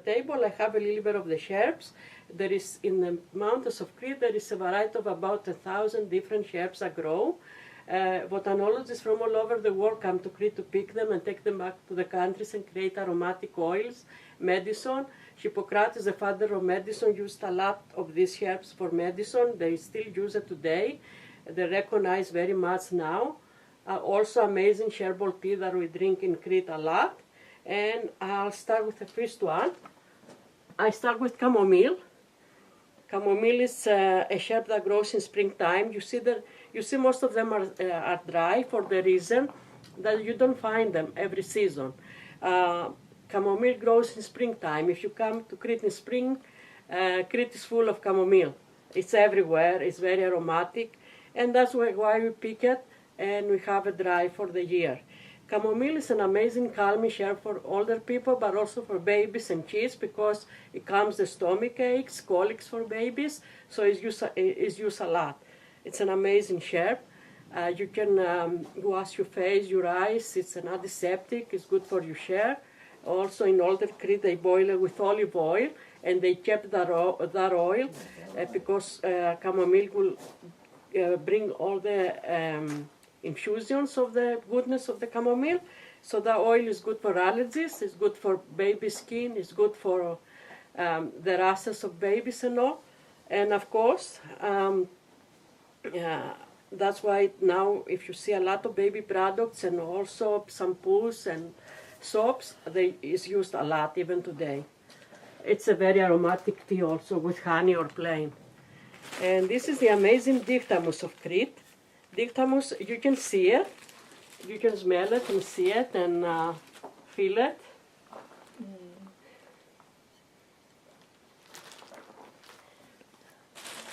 table I have a little bit of the herbs. There is, in the mountains of Crete, there is a variety of about 1,000 different herbs that grow. Botanologists from all over the world come to Crete to pick them and take them back to the countries and create aromatic oils, medicine. Hippocrates, the father of medicine, used a lot of these herbs for medicine. They still use it today. They're recognized very much now. Also amazing herbal tea that we drink in Crete a lot. And I'll start with the first one. I start with chamomile. Chamomile is a herb that grows in springtime. You see most of them are dry for the reason that you don't find them every season. Chamomile grows in springtime. If you come to Crete in spring, Crete is full of chamomile. It's everywhere. It's very aromatic, and that's why we pick it, and we have it dry for the year. Chamomile is an amazing calming herb for older people, but also for babies and kids, because it calms the stomach aches, colics for babies, so it's used a lot. It's an amazing herb. You can wash your face, your eyes. It's an antiseptic. It's good for your hair. Also in older Crete, they boil it with olive oil, and they kept that oil because chamomile will bring all the infusions of the goodness of the chamomile. So the oil is good for allergies, it's good for baby skin, it's good for the rashes of babies and all. And of course, that's why now if you see a lot of baby products and also shampoos and soaps, it's used a lot even today. It's a very aromatic tea also with honey or plain. And this is the amazing Diktamos of Crete. Diktamos, you can see it, you can smell it and see it and feel it.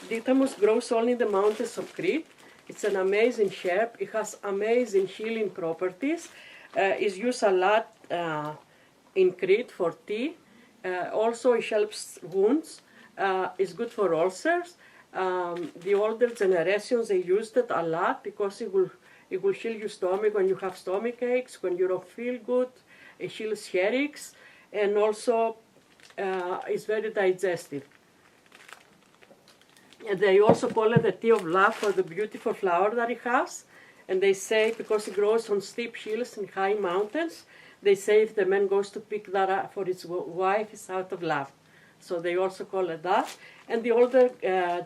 Diktamos grows only in the mountains of Crete. It's an amazing herb. It has amazing healing properties. It's used a lot in Crete for tea. Also, it helps wounds. It's good for ulcers. The older generations, they used it a lot because it will heal your stomach when you have stomach aches, when you don't feel good. It heals headaches, and also it's very digestive. And they also call it the tea of love for the beautiful flower that it has. And they say because it grows on steep hills and high mountains, they say if the man goes to pick that up for his wife, it's out of love. So they also call it that. And the older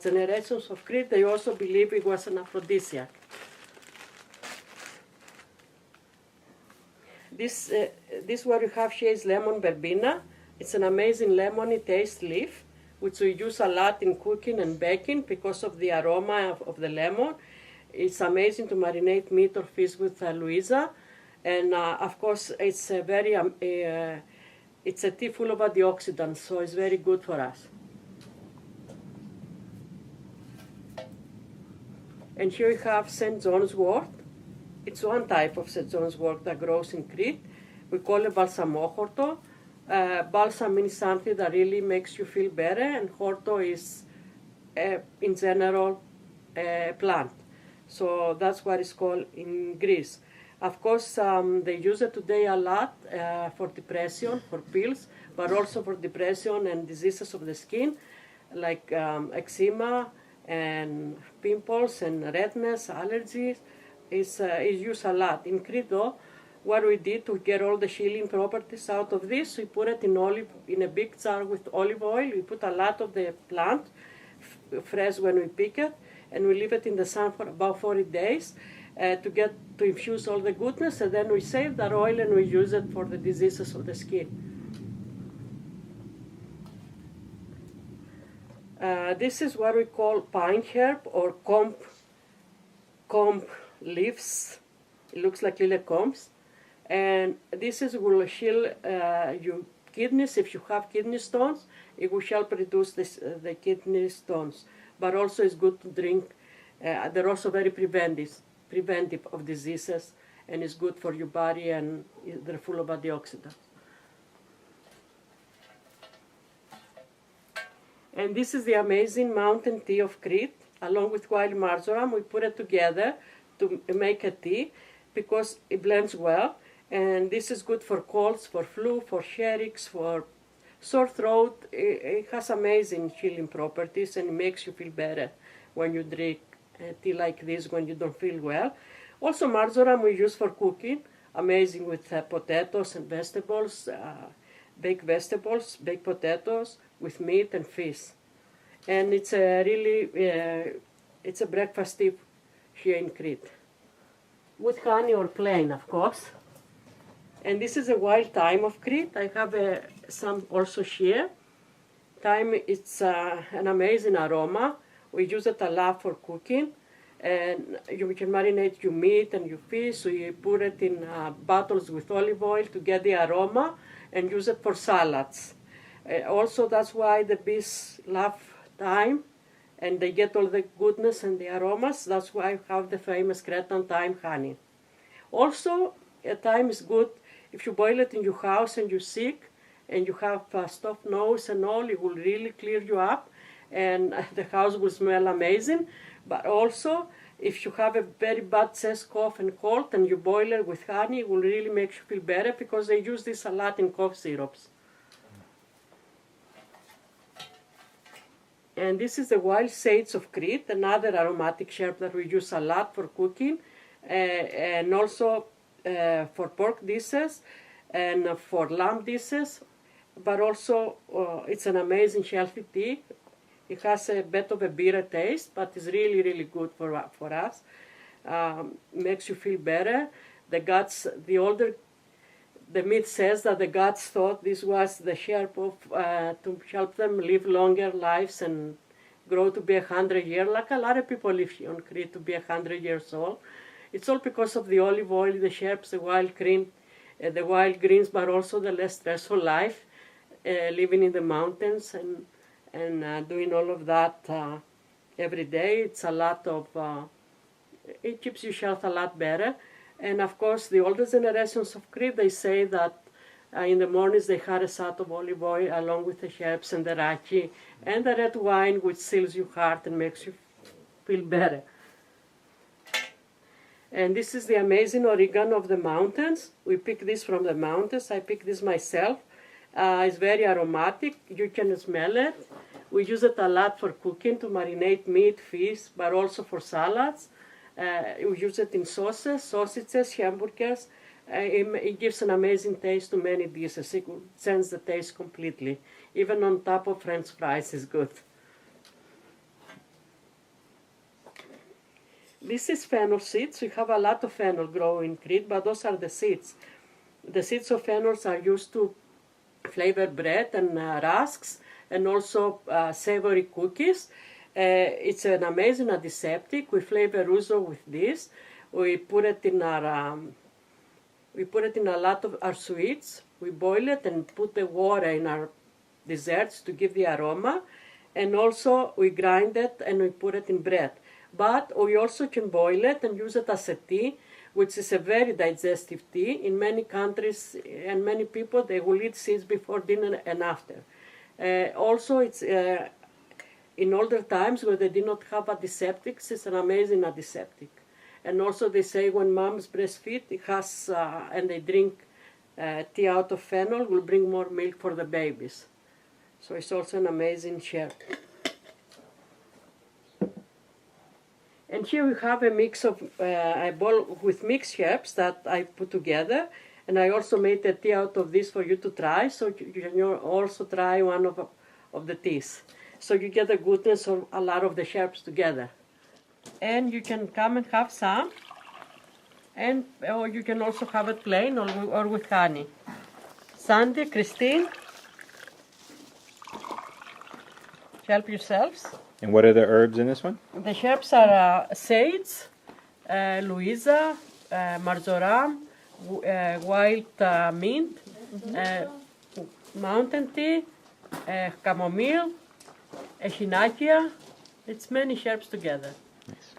generations of Crete, they also believe it was an aphrodisiac. This what you have here is lemon verbena. It's an amazing lemony taste leaf, which we use a lot in cooking and baking because of the aroma of the lemon. It's amazing to marinate meat or fish with Louisa. And of course, it's a very it's a tea full of antioxidants, so it's very good for us. And here we have St. John's wort. It's one type of St. John's wort that grows in Crete. We call it balsamochorto. Balsam means something that really makes you feel better, and horto is, in general, a plant. So that's what it's called in Greece. Of course, they use it today a lot for depression, for pills, but also for depression and diseases of the skin, like eczema and pimples and redness, allergies. It's used a lot. In Crete, though, what we did to get all the healing properties out of this, we put it in a big jar with olive oil. We put a lot of the plant, fresh when we pick it, and we leave it in the sun for about 40 days. To infuse all the goodness, and then we save that oil and we use it for the diseases of the skin. This is what we call pine herb or comb leaves. It looks like little combs. And this will heal your kidneys. If you have kidney stones, it will help reduce the kidney stones. But also it's good to drink. They're also very preventive of diseases, and it's good for your body, and they're full of antioxidants. And this is the amazing mountain tea of Crete, along with wild marjoram. We put it together to make a tea because it blends well, and this is good for colds, for flu, for headaches, for sore throat, it has amazing healing properties and it makes you feel better when you drink tea like this when you don't feel well. Also, marjoram we use for cooking, amazing with potatoes and vegetables, baked potatoes with meat and fish. And it's a really, it's a breakfast tip here in Crete. With honey or plain, of course. And this is a wild thyme of Crete. I have some also here. Thyme, it's an amazing aroma. We use it a lot for cooking. And you can marinate your meat and your fish. So you put it in bottles with olive oil to get the aroma and use it for salads. Also, that's why the bees love thyme and they get all the goodness and the aromas. That's why I have the famous Cretan thyme honey. Also, thyme is good if you boil it in your house and you're sick and you have stuffed nose and all, it will really clear you up and the house will smell amazing. But also, if you have a very bad chest cough and cold and you boil it with honey, it will really make you feel better because they use this a lot in cough syrups. And this is the wild sage of Crete, another aromatic herb that we use a lot for cooking and also for pork dishes and for lamb dishes. But also, it's an amazing healthy tea. It has a bit of a bitter taste, but it's really, really good for us. Makes you feel better. The gods, the myth says that the gods thought this was the herb to help them live longer lives and grow to be 100 years, like a lot of people live on Crete to be 100 years old. It's all because of the olive oil, the herbs, the wild greens, but also the less stressful life, living in the mountains and doing all of that every day. It's a lot of, it keeps your health a lot better. And of course, the older generations of Crete, they say that in the mornings they had a shot of olive oil along with the herbs and the raki and the red wine, which seals your heart and makes you feel better. And this is the amazing oregano of the mountains. We pick this from the mountains. I pick this myself. It's very aromatic. You can smell it. We use it a lot for cooking to marinate meat, fish, but also for salads. We use it in sauces, sausages, hamburgers. It gives an amazing taste to many dishes. It will change the taste completely. Even on top of French fries is good. This is fennel seeds. We have a lot of fennel growing in Crete, but those are the seeds. The seeds of fennels are used to flavor bread and rusks and also savory cookies. It's an amazing antiseptic. We flavor ouzo with this. We put it in a lot of our sweets. We boil it and put the water in our desserts to give the aroma. And also we grind it and we put it in bread. But we also can boil it and use it as a tea, which is a very digestive tea. In many countries and many people, they will eat seeds before dinner and after. Also, it's in older times where they did not have antiseptics, it's an amazing antiseptic. And also they say when moms breastfeed, it has, and they drink tea out of fennel, will bring more milk for the babies. So it's also an amazing herb. And here we have a mix of, a bowl with mixed herbs that I put together. And I also made a tea out of this for you to try, so you can also try one of the teas. So you get the goodness of a lot of the herbs together. And you can come and have some, and or you can also have it plain or with honey. Sandy, Christine, help yourselves. And what are the herbs in this one? The herbs are sage, Louisa, marjoram, wild mint, mountain tea, chamomile, echinacea. It's many herbs together. Nice.